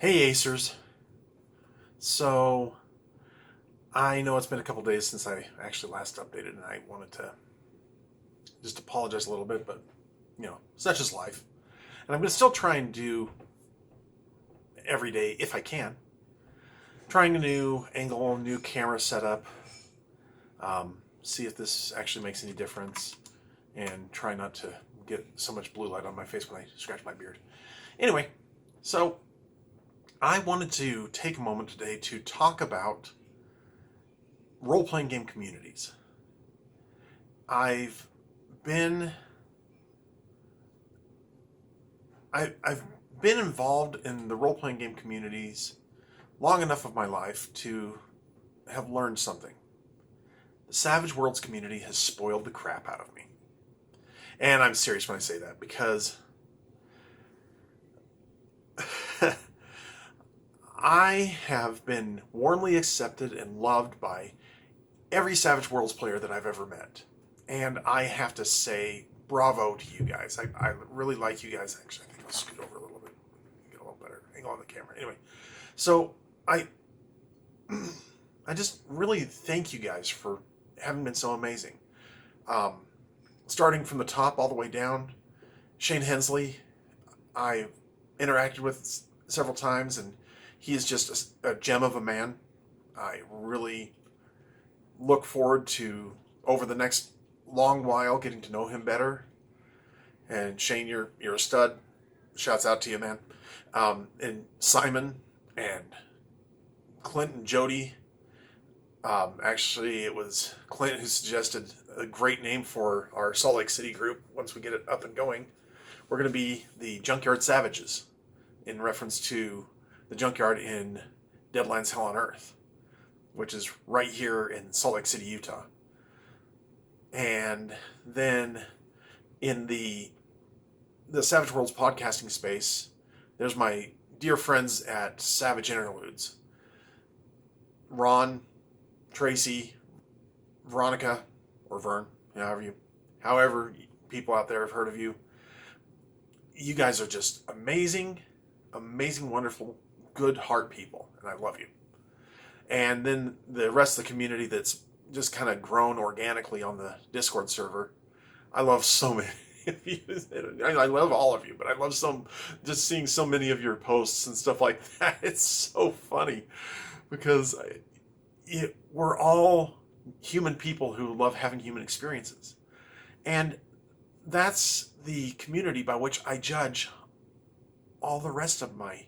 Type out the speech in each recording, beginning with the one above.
Hey Acers. So I know it's been a couple days since I actually last updated, and I wanted to just apologize a little bit, but such is life. And I'm going to still try and do every day if I can. Trying a new angle, new camera setup, see if this actually makes any difference, and try not to get so much blue light on my face when I scratch my beard. Anyway, so I wanted to take a moment today to talk about role-playing game communities. I've been I've been involved in the role-playing game communities long enough of my life to have learned something. The Savage Worlds community has spoiled the crap out of me. And I'm serious when I say that, because I have been warmly accepted and loved by every Savage Worlds player that I've ever met. And I have to say bravo to you guys. I really like you guys. Actually, I think I'll scoot over a little bit, get a little better angle on the camera. Anyway, so I just really thank you guys for having been so amazing. Starting from the top all the way down, Shane Hensley, I've interacted with several times, and he is just a gem of a man. I really look forward to, over the next long while, getting to know him better. And Shane, you're a stud. Shouts out to you, man. And Simon and Clint and Jody. Actually, it was Clint who suggested a great name for our Salt Lake City group once we get it up and going. We're going to be the Junkyard Savages, in reference to the junkyard in Deadlands Hell on Earth, which is right here in Salt Lake City, Utah. And then in the Savage Worlds podcasting space, there's my dear friends at Savage Interludes. Ron, Tracy, Veronica, or Vern, however people out there have heard of you. You guys are just amazing, wonderful, good heart people, and I love you. And then the rest of the community that's just kind of grown organically on the Discord server. I love so many of you. I love all of you, but I love just seeing so many of your posts and stuff like that. It's so funny because we're all human people who love having human experiences. And that's the community by which I judge all the rest of my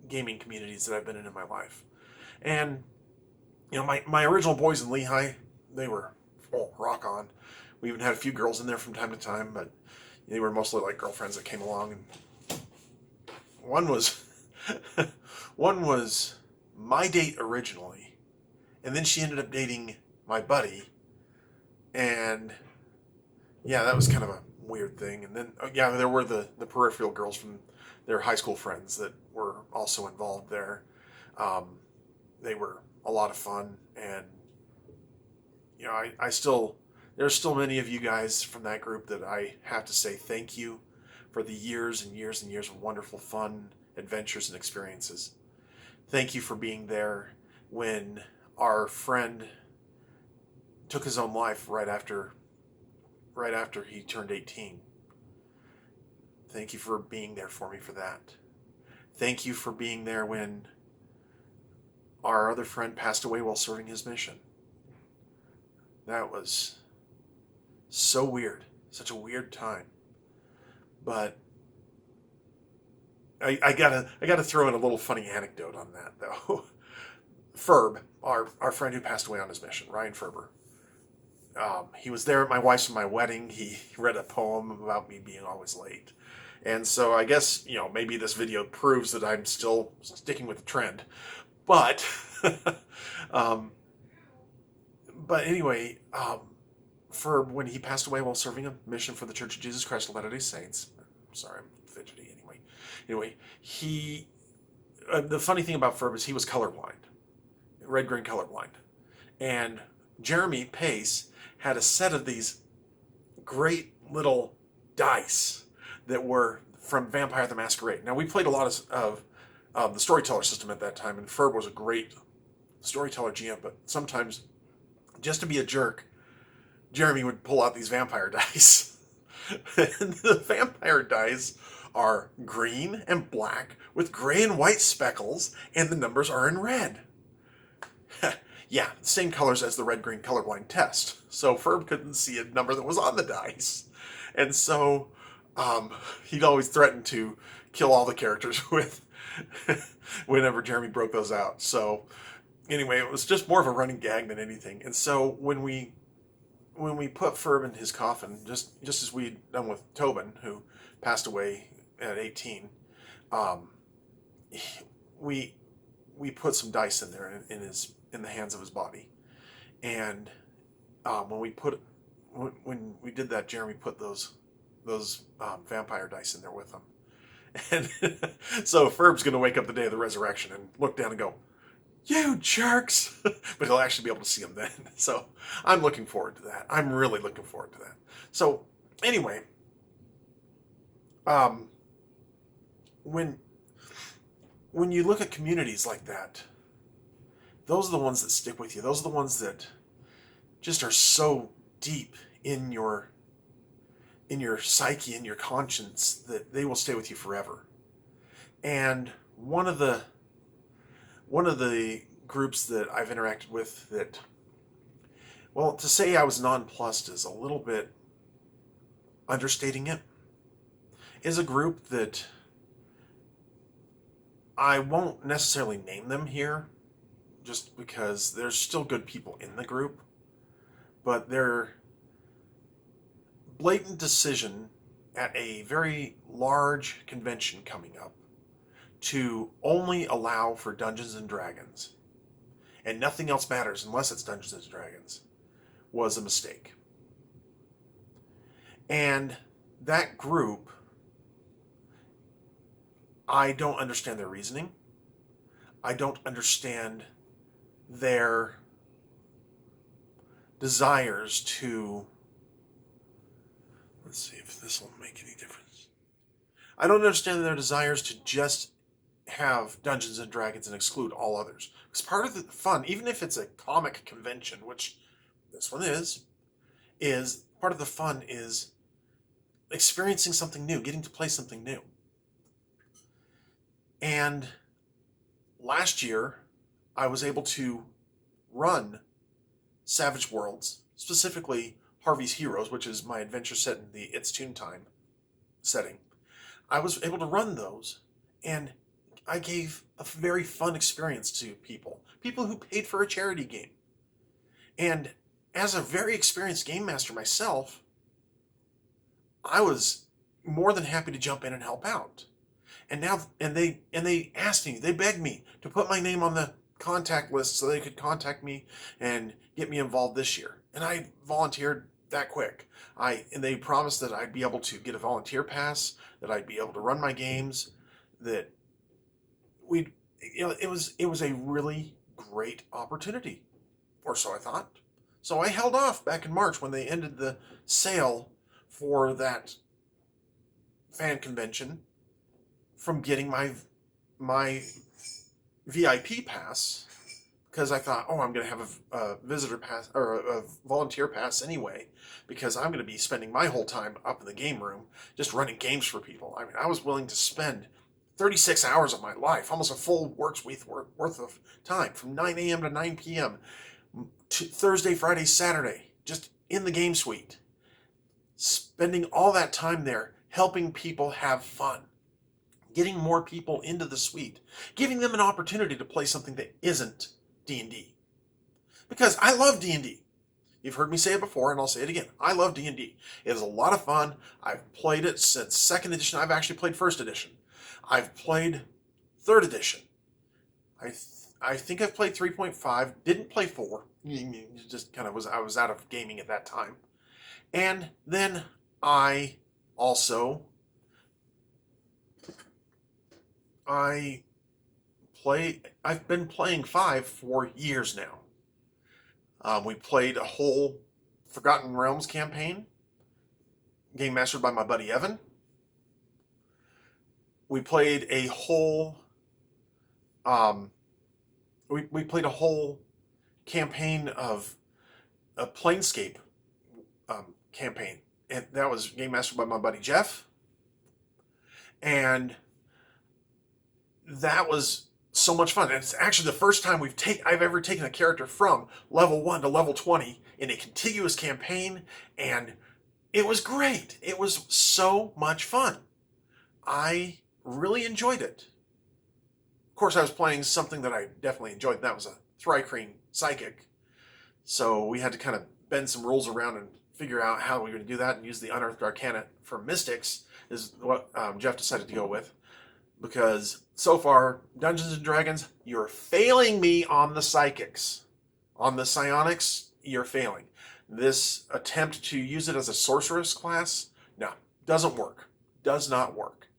gaming communities that I've been in my life. And my original boys in Lehigh, they were rock on. We even had a few girls in there from time to time, but they were mostly like girlfriends that came along. And one was one was my date originally, and then she ended up dating my buddy, and yeah, that was kind of a weird thing. And then there were the peripheral girls from their high school friends that were also involved there. They were a lot of fun, and there's still many of you guys from that group that I have to say thank you for the years and years and years of wonderful fun, adventures, and experiences. Thank you for being there when our friend took his own life right after he turned 18. Thank you for being there for me for that. Thank you for being there when our other friend passed away while serving his mission. That was so weird. Such a weird time. But I gotta throw in a little funny anecdote on that, though. Ferb, our friend who passed away on his mission, Ryan Ferber. He was there at my wife's and my wedding. He read a poem about me being always late. And so I guess, maybe this video proves that I'm still sticking with the trend. But, anyway, for when he passed away while serving a mission for the Church of Jesus Christ of Latter-day Saints, sorry, I'm fidgety anyway, the funny thing about Ferb is he was colorblind, red-green colorblind. And Jeremy Pace had a set of these great little dice that were from Vampire the Masquerade. Now, we played a lot of the storyteller system at that time, and Ferb was a great storyteller GM, but sometimes, just to be a jerk, Jeremy would pull out these vampire dice. And the vampire dice are green and black with gray and white speckles, and the numbers are in red. Yeah, same colors as the red-green colorblind test. So Ferb couldn't see a number that was on the dice. And so he'd always threaten to kill all the characters with whenever Jeremy broke those out. So anyway, it was just more of a running gag than anything. And so when we put Ferb in his coffin, just as we'd done with Tobin, who passed away at 18, we put some dice in there in the hands of his body, and when we did that, Jeremy put those vampire dice in there with him, and so Ferb's going to wake up the day of the resurrection and look down and go, "You jerks!" But he'll actually be able to see them then. So I'm looking forward to that. I'm really looking forward to that. So anyway, when you look at communities like that, those are the ones that stick with you. Those are the ones that just are so deep in your psyche, in your conscience, that they will stay with you forever. And one of the groups that I've interacted with that, well, to say I was nonplussed is a little bit understating it, is a group that I won't necessarily name them here, just because there's still good people in the group, but their blatant decision at a very large convention coming up to only allow for Dungeons and Dragons, and nothing else matters unless it's Dungeons and Dragons, was a mistake. And that group, I don't understand their reasoning. I don't understand their desires to, let's see if this will make any difference. I don't understand their desires to just have Dungeons and Dragons and exclude all others. Because part of the fun, even if it's a comic convention, which this one is part of the fun is experiencing something new, getting to play something new. And last year, I was able to run Savage Worlds, specifically Harvey's Heroes, which is my adventure set in the It's Toon Time setting. I was able to run those, and I gave a very fun experience to people who paid for a charity game. And as a very experienced game master myself, I was more than happy to jump in and help out. And now, they asked me, they begged me to put my name on the contact list so they could contact me and get me involved this year. And I volunteered that quick. And they promised that I'd be able to get a volunteer pass, that I'd be able to run my games, that it was a really great opportunity, or so I thought. So I held off back in March when they ended the sale for that fan convention from getting my VIP pass, because I thought, I'm going to have a visitor pass or a volunteer pass anyway, because I'm going to be spending my whole time up in the game room just running games for people. I mean, I was willing to spend 36 hours of my life, almost a full work's worth of time, from 9 a.m. to 9 p.m., to Thursday, Friday, Saturday, just in the game suite, spending all that time there helping people have fun, getting more people into the suite, giving them an opportunity to play something that isn't D&D. Because I love D&D. You've heard me say it before, and I'll say it again. I love D&D. It is a lot of fun. I've played it since 2nd edition. I've actually played 1st edition. I've played 3rd edition. I think I've played 3.5. Didn't play 4. Just kind of I was out of gaming at that time. And then I also I've been playing 5 for years now. We played a whole Forgotten Realms campaign, game mastered by my buddy Evan. We played a whole we played a whole campaign of a Planescape campaign, and that was game mastered by my buddy Jeff, and that was so much fun. And it's actually the first time I've ever taken a character from level 1 to level 20 in a contiguous campaign, and it was great. It was so much fun. I really enjoyed it. Of course, I was playing something that I definitely enjoyed, and that was a Thri-kreen Psychic. So we had to kind of bend some rules around and figure out how we were going to do that, and use the Unearthed Arcana for Mystics is what Jeff decided to go with. Because so far, Dungeons & Dragons, you're failing me on the Psychics. On the Psionics, you're failing. This attempt to use it as a sorceress class, no, doesn't work. Does not work.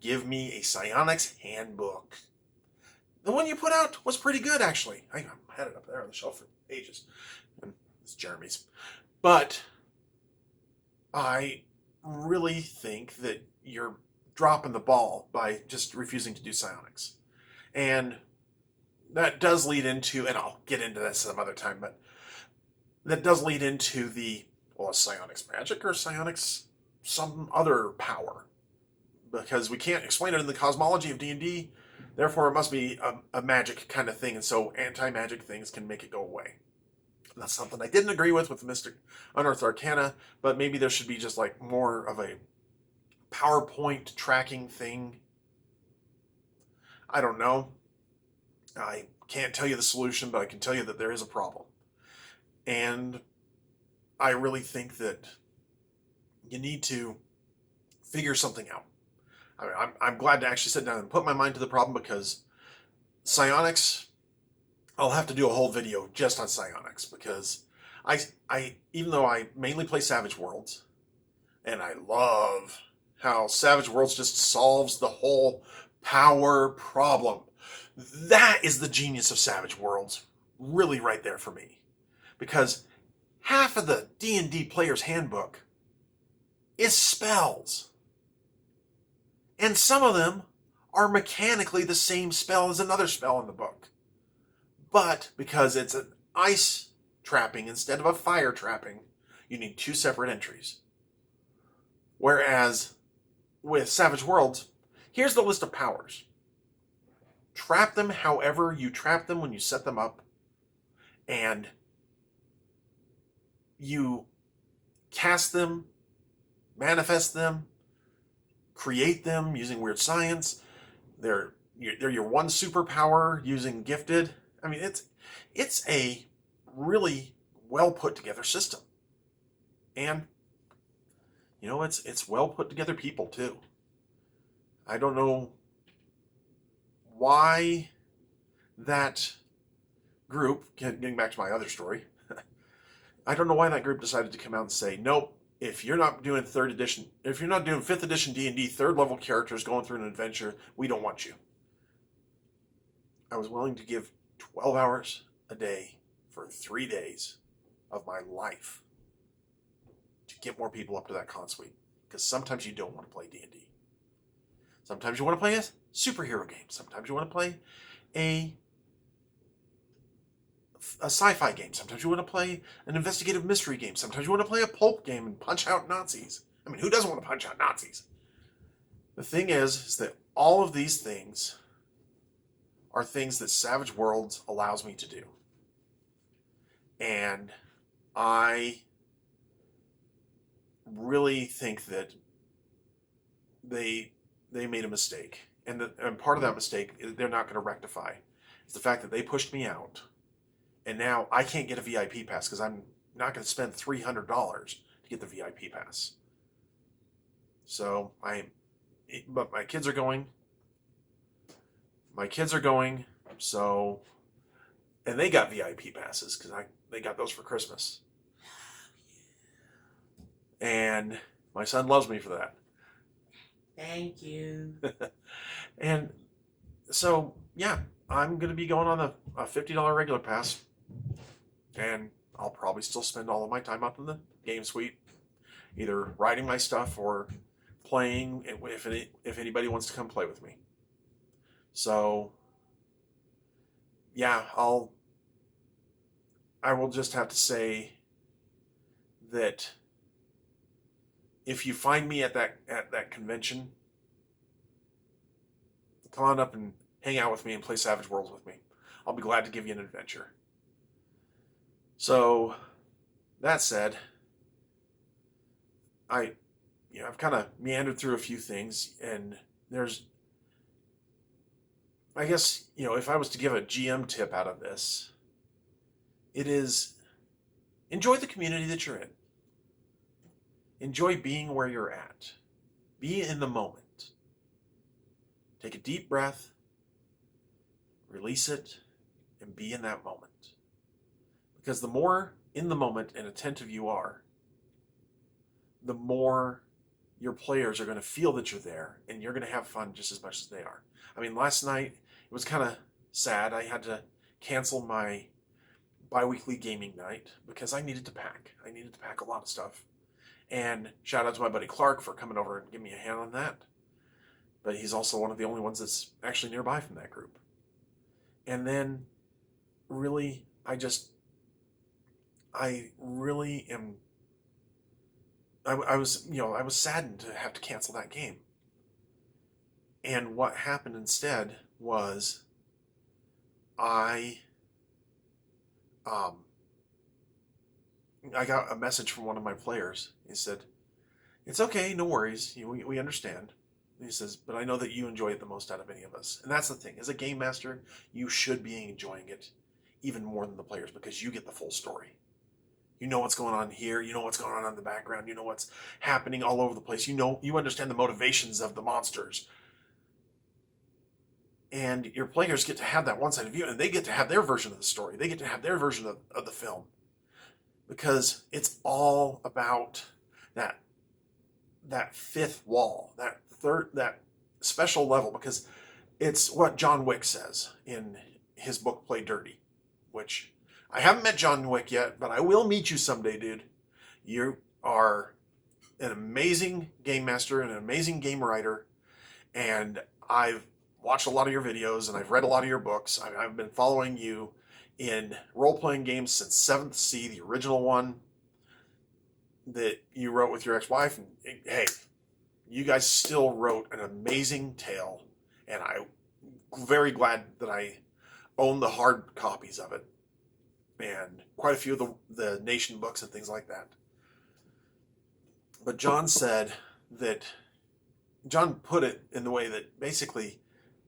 Give me a Psionics handbook. The one you put out was pretty good, actually. I had it up there on the shelf for ages. And it's Jeremy's. But I really think that you're dropping the ball by just refusing to do psionics. And that does lead into, and I'll get into that some other time, but that does lead into is psionics magic or psionics some other power? Because we can't explain it in the cosmology of D&D, therefore it must be a magic kind of thing, and so anti-magic things can make it go away. And that's something I didn't agree with the Mystic Unearthed Arcana, but maybe there should be just like more of a PowerPoint tracking thing. I don't know. I can't tell you the solution, but I can tell you that there is a problem. And I really think that you need to figure something out. I'm glad to actually sit down and put my mind to the problem, because psionics, I'll have to do a whole video just on psionics, because I even though I mainly play Savage Worlds, and I love how Savage Worlds just solves the whole power problem. That is the genius of Savage Worlds, really right there for me. Because half of the D&D player's handbook is spells. And some of them are mechanically the same spell as another spell in the book. But because it's an ice trapping instead of a fire trapping, you need 2 separate entries. Whereas with Savage Worlds, here's the list of powers. Trap them however you trap them when you set them up, and you cast them, manifest them, create them using weird science. They're your one superpower using gifted. I mean, it's a really well put together system. And you know, it's well put together people too. I don't know why that group, getting back to my other story, I don't know why that group decided to come out and say, nope, if you're not doing 5th edition D&D, 3rd level characters going through an adventure, we don't want you. I was willing to give 12 hours a day for 3 days of my life to get more people up to that con suite. Because sometimes you don't want to play D&D. Sometimes you want to play a superhero game. Sometimes you want to play a sci-fi game. Sometimes you want to play an investigative mystery game. Sometimes you want to play a pulp game and punch out Nazis. I mean, who doesn't want to punch out Nazis? The thing is that all of these things are things that Savage Worlds allows me to do. And I really think that they made a mistake. And part of that mistake they're not going to rectify. It's the fact that they pushed me out. And now I can't get a VIP pass because I'm not going to spend $300 to get the VIP pass. So but my kids are going. So, and they got VIP passes because they got those for Christmas. And my son loves me for that. Thank you. And so, yeah, I'm going to be going on a $50 regular pass. And I'll probably still spend all of my time up in the game suite, either writing my stuff or playing if anybody wants to come play with me. So, yeah, I will just have to say that if you find me at that convention, come on up and hang out with me and play Savage Worlds with me. I'll be glad to give you an adventure. So, that said, I've kind of meandered through a few things, and I guess, if I was to give a GM tip out of this, it is enjoy the community that you're in. Enjoy being where you're at. Be in the moment. Take a deep breath, release it, and be in that moment. Because the more in the moment and attentive you are, the more your players are going to feel that you're there, and you're going to have fun just as much as they are. I mean, last night, it was kind of sad. I had to cancel my bi-weekly gaming night because I needed to pack. I needed to pack a lot of stuff. And shout out to my buddy Clark for coming over and giving me a hand on that. But he's also one of the only ones that's actually nearby from that group. And then, really, I really am. I was saddened to have to cancel that game. And what happened instead was I got a message from one of my players. He said, "It's okay, no worries. We understand." And he says, "But I know that you enjoy it the most out of any of us." And that's the thing. As a game master, you should be enjoying it even more than the players because you get the full story. You know what's going on here. You know what's going on in the background. You know what's happening all over the place. You understand the motivations of the monsters. And your players get to have that one-sided view, and they get to have their version of the story. They get to have their version of the film. Because it's all about that fifth wall, that special level, because it's what John Wick says in his book Play Dirty, which I haven't met John Wick yet, but I will meet you someday, dude. You are an amazing game master and an amazing game writer, and I've watched a lot of your videos and I've read a lot of your books. I've been following you in role-playing games since 7th Sea, the original one that you wrote with your ex-wife. And hey, you guys still wrote an amazing tale, and I'm very glad that I own the hard copies of it and quite a few of the Nation books and things like that. But John put it in the way that basically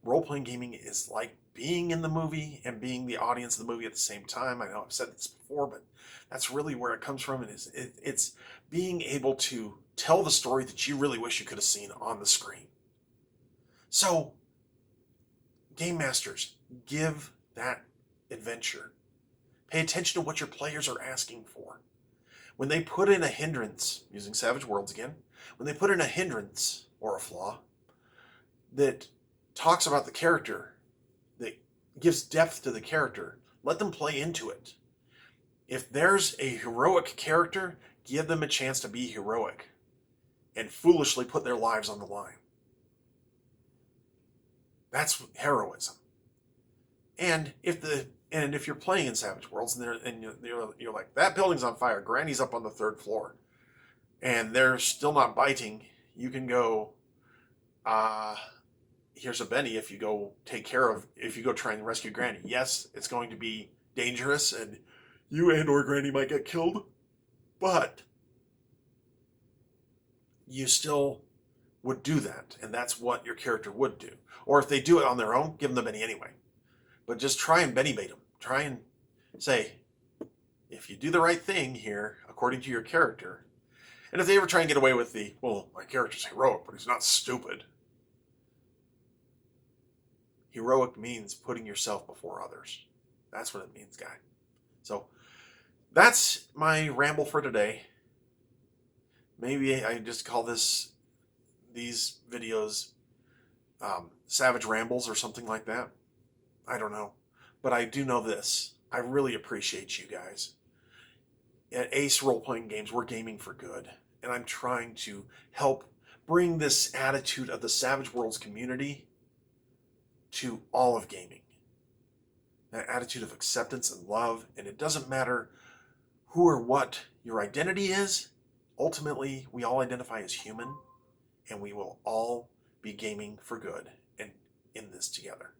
role-playing gaming is like being in the movie and being the audience of the movie at the same time. I know I've said this before, but that's really where it comes from. It's being able to tell the story that you really wish you could have seen on the screen. So, game masters, give that adventure. Pay attention to what your players are asking for. When they put in a hindrance, using Savage Worlds again, when they put in a hindrance or a flaw that talks about the character, that gives depth to the character, let them play into it. If there's a heroic character, give them a chance to be heroic and foolishly put their lives on the line. That's heroism. And if you're playing in Savage Worlds and you're like, that building's on fire, Granny's up on the 3rd floor, and they're still not biting, you can go, here's a Benny if you go try and rescue Granny. Yes, it's going to be dangerous, and you and or Granny might get killed, but you still would do that, and that's what your character would do. Or if they do it on their own, give them the Benny anyway. But just try and Benny bait them. Try and say, if you do the right thing here, according to your character, and if they ever try and get away with my character's heroic, but he's not stupid. Heroic means putting yourself before others. That's what it means, guy. So, that's my ramble for today. Maybe I just call these videos Savage Rambles or something like that. I don't know. But I do know this. I really appreciate you guys. At Ace Role-Playing Games, we're gaming for good. And I'm trying to help bring this attitude of the Savage Worlds community to all of gaming. that attitude of acceptance and love. And it doesn't matter who or what your identity is. Ultimately, we all identify as human, and we will all be gaming for good and in this together.